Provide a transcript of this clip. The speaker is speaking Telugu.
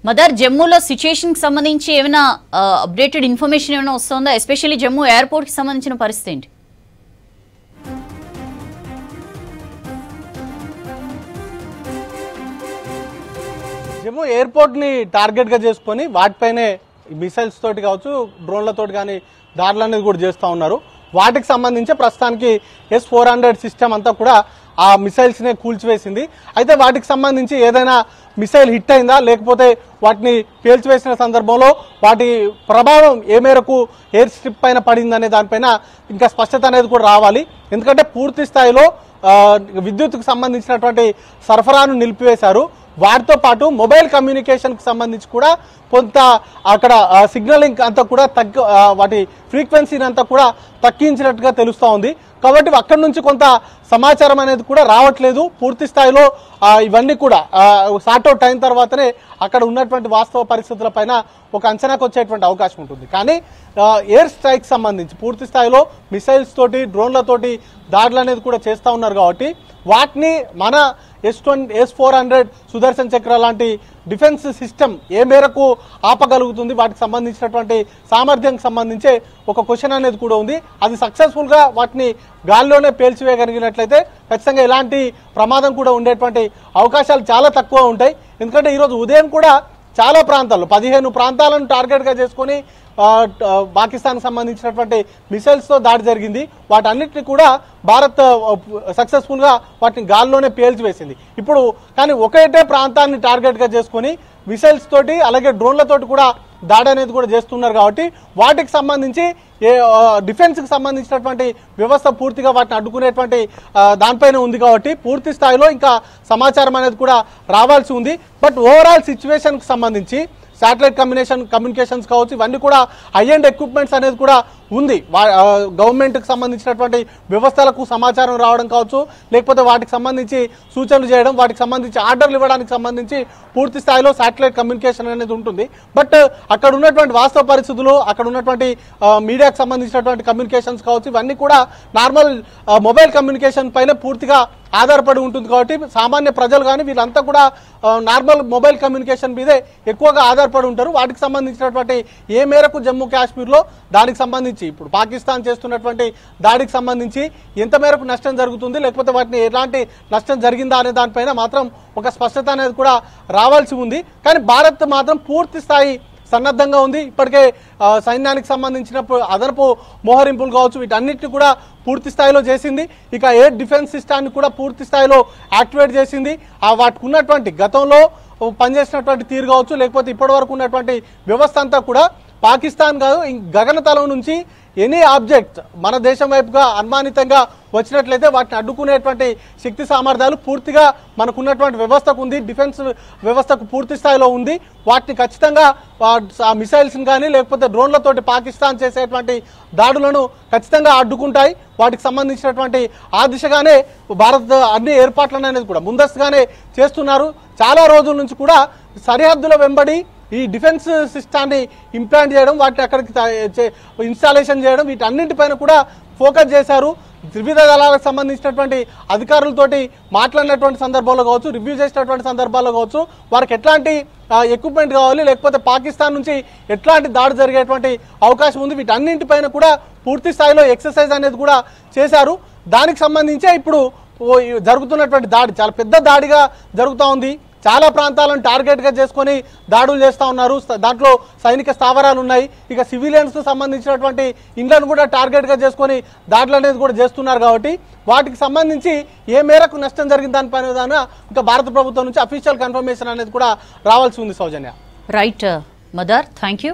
మదర్ జమ్మూలో సిచ్యుయేషన్ కి సంబంధించి ఏమైనా అప్డేటెడ్ ఇన్ఫర్మేషన్ ఏమైనా వస్తుందా? ఎస్పెషల్లీ జమ్మూ ఎయిర్పోర్ట్ కి సంబంధించిన పరిస్థితి ఏంటి? జమ్మూ ఎయిర్పోర్ట్ ని టార్గెట్ గా చేసుకొని వాటిపైనే మిసైల్స్ తోటి కావచ్చు, డ్రోన్లతోటి కానీ దాడులు అనేది కూడా చేస్తూ ఉన్నారు. వాటికి సంబంధించి ప్రస్తుతానికి S-400 సిస్టమ్ అంతా కూడా ఆ మిసైల్స్ నే కూల్చివేసింది. అయితే వాటికి సంబంధించి ఏదైనా మిసైల్ హిట్ అయిందా, లేకపోతే వాటిని పేల్చివేసిన సందర్భంలో వాటి ప్రభావం ఏ మేరకు ఎయిర్ స్ట్రిప్ పైన పడిందనే దానిపైన ఇంకా స్పష్టత అనేది కూడా రావాలి. ఎందుకంటే పూర్తి స్థాయిలో విద్యుత్కు సంబంధించినటువంటి సరఫరాను నిలిపివేశారు. వాటితో పాటు మొబైల్ కమ్యూనికేషన్కి సంబంధించి కూడా కొంత అక్కడ సిగ్నలింగ్ అంతా కూడా వాటి ఫ్రీక్వెన్సీని అంతా కూడా తగ్గించినట్టుగా తెలుస్తూ ఉంది. కాబట్టి అక్కడి నుంచి కొంత సమాచారం అనేది కూడా రావట్లేదు. పూర్తి స్థాయిలో ఇవన్నీ కూడా సార్ట్అవుట్ అయిన తర్వాతనే అక్కడ ఉన్నటువంటి వాస్తవ పరిస్థితుల పైన ఒక అంచనాకు వచ్చేటువంటి అవకాశం ఉంటుంది. కానీ ఎయిర్ స్ట్రైక్ సంబంధించి పూర్తి స్థాయిలో మిసైల్స్ తోటి, డ్రోన్లతోటి దాడులు అనేది కూడా చేస్తూ ఉన్నారు. కాబట్టి వాటిని మన S-400 సుదర్శన్ చక్ర లాంటి డిఫెన్స్ సిస్టమ్ ఏ మేరకు ఆపగలుగుతుంది, వాటికి సంబంధించినటువంటి సామర్థ్యానికి సంబంధించే ఒక క్వశ్చన్ అనేది కూడా ఉంది. అది సక్సెస్ఫుల్ గా వాటిని గాల్లోనే పేల్చివేయగలిగినట్లయితే ఖచ్చితంగా ఎలాంటి ప్రమాదం కూడా ఉండేటువంటి అవకాశాలు చాలా తక్కువ ఉంటాయి. ఎందుకంటే ఈరోజు ఉదయం కూడా చాలా ప్రాంతాల్లో 15 ప్రాంతాలను టార్గెట్ గా చేసుకొని పాకిస్తాన్ సంబంధించినటువంటి మిసైల్స్ తో దాడి జరిగింది. వాటన్నిటిని కూడా భారత్ సక్సెస్ఫుల్ గా వాటిని గాల్లోనే పేల్చివేసింది. ఇప్పుడు కానీ ఒకటే ప్రాంతాన్ని టార్గెట్ గా చేసుకొని మిసైల్స్ తోటి అలాగే డ్రోన్లతోటి కూడా దాడి అనేది కూడా చేస్తున్నారు. కాబట్టి వాటికి సంబంధించి డిఫెన్స్ కి సంబంధించినటువంటి వ్యవస్థ పూర్తిగా వాటిని అడ్డుకునేటువంటి దానిపైన ఉంది. కాబట్టి పూర్తి స్థాయిలో ఇంకా సమాచారం అనేది కూడా రావాల్సి ఉంది. బట్ ఓవరాల్ సిచ్యువేషన్ కి సంబంధించి శాటిలైట్ కమ్యూనికేషన్స్ కావచ్చు, ఇవన్నీ కూడా హై అండ్ ఎక్విప్మెంట్స్ అనేది కూడా ఉంది. గవర్నమెంట్కి సంబంధించినటువంటి వ్యవస్థలకు సమాచారం రావడం కావచ్చు, లేకపోతే వాటికి సంబంధించి సూచనలు చేయడం, వాటికి సంబంధించి ఆర్డర్లు ఇవ్వడానికి సంబంధించి పూర్తి స్థాయిలో శాటిలైట్ కమ్యూనికేషన్ అనేది ఉంటుంది. బట్ అక్కడ ఉన్నటువంటి వాస్తవ పరిస్థితులు, అక్కడ ఉన్నటువంటి మీడియాకు సంబంధించినటువంటి కమ్యూనికేషన్స్ కావచ్చు, ఇవన్నీ కూడా నార్మల్ మొబైల్ కమ్యూనికేషన్ పైన పూర్తిగా ఆధారపడి ఉంటుంది. కాబట్టి సామాన్య ప్రజలు కానీ వీళ్ళంతా కూడా నార్మల్ మొబైల్ కమ్యూనికేషన్ మీదే ఎక్కువగా ఆధారపడి ఉంటారు. వాటికి సంబంధించినటువంటి ఏ మేరకు జమ్మూ కాశ్మీర్లో దానికి సంబంధించి ఇప్పుడు పాకిస్తాన్ చేస్తున్నటువంటి దాడికి సంబంధించి ఎంత మేరకు నష్టం జరుగుతుంది, లేకపోతే వాటిని ఎలాంటి నష్టం జరిగిందా అనే దానిపైన మాత్రం ఒక స్పష్టత అనేది కూడా రావాల్సి ఉంది. కానీ భారత్ మాత్రం పూర్తి స్థాయి సన్నద్ధంగా ఉంది. ఇప్పటికే సైన్యానికి సంబంధించిన అదనపు మోహరింపులు కావచ్చు, వీటన్నిటిని కూడా పూర్తి స్థాయిలో చేసింది. ఇక ఎయిర్ డిఫెన్స్ సిస్టాన్ని కూడా పూర్తి స్థాయిలో యాక్టివేట్ చేసింది. వాటికి ఉన్నటువంటి గతంలో పనిచేసినటువంటి తీరు కావచ్చు, లేకపోతే ఇప్పటి వరకు ఉన్నటువంటి వ్యవస్థ అంతా కూడా పాకిస్తాన్ కాదు గగనతలం నుంచి ఎనీ ఆబ్జెక్ట్ మన దేశం వైపుగా అనుమానితంగా వచ్చినట్లయితే వాటిని అడ్డుకునేటువంటి శక్తి సామర్థ్యాలు పూర్తిగా మనకున్నటువంటి వ్యవస్థకు ఉంది. డిఫెన్స్ వ్యవస్థకు పూర్తి స్థాయిలో ఉంది. వాటిని ఖచ్చితంగా మిసైల్స్ని కానీ లేకపోతే డ్రోన్లతోటి పాకిస్తాన్ చేసేటువంటి దాడులను ఖచ్చితంగా అడ్డుకుంటాయి. వాటికి సంబంధించినటువంటి ఆ దిశగానే భారత్ అన్ని ఏర్పాట్లను అనేది కూడా ముందస్తుగానే చేస్తున్నారు. చాలా రోజుల నుంచి కూడా సరిహద్దుల వెంబడి ఈ డిఫెన్స్ సిస్టాన్ని ఇంప్లాంట్ చేయడం, వాటిని అక్కడికి ఇన్స్టాలేషన్ చేయడం, వీటన్నింటిపైన కూడా ఫోకస్ చేశారు. త్రివిధ దళాలకు సంబంధించినటువంటి అధికారులతోటి మాట్లాడినటువంటి సందర్భాల్లో కావచ్చు, రివ్యూ చేసినటువంటి సందర్భాల్లో కావచ్చు, వారికి ఎట్లాంటి ఎక్విప్మెంట్ కావాలి, లేకపోతే పాకిస్తాన్ నుంచి ఎట్లాంటి దాడి జరిగేటువంటి అవకాశం ఉంది, వీటన్నింటిపైన కూడా పూర్తి స్థాయిలో ఎక్సర్సైజ్ అనేది కూడా చేశారు. దానికి సంబంధించే ఇప్పుడు జరుగుతున్నటువంటి దాడి చాలా పెద్ద దాడిగా జరుగుతూ ఉంది. చాలా ప్రాంతాలను టార్గెట్ గా చేసుకొని దాడులు చేస్తూ ఉన్నారు. దాంట్లో సైనిక స్థావరాలు ఉన్నాయి. ఇక సివిలియన్స్ కు సంబంధించినటువంటి ఇండ్లను కూడా టార్గెట్ గా చేసుకొని దాడులు అనేది కూడా చేస్తున్నారు. కాబట్టి వాటికి సంబంధించి ఏ మేరకు నష్టం జరిగింది దానిపైన ఇంకా భారత ప్రభుత్వం నుంచి అఫీషియల్ కన్ఫర్మేషన్ అనేది కూడా రావాల్సి ఉంది. Soujanya. Right mother, thank you.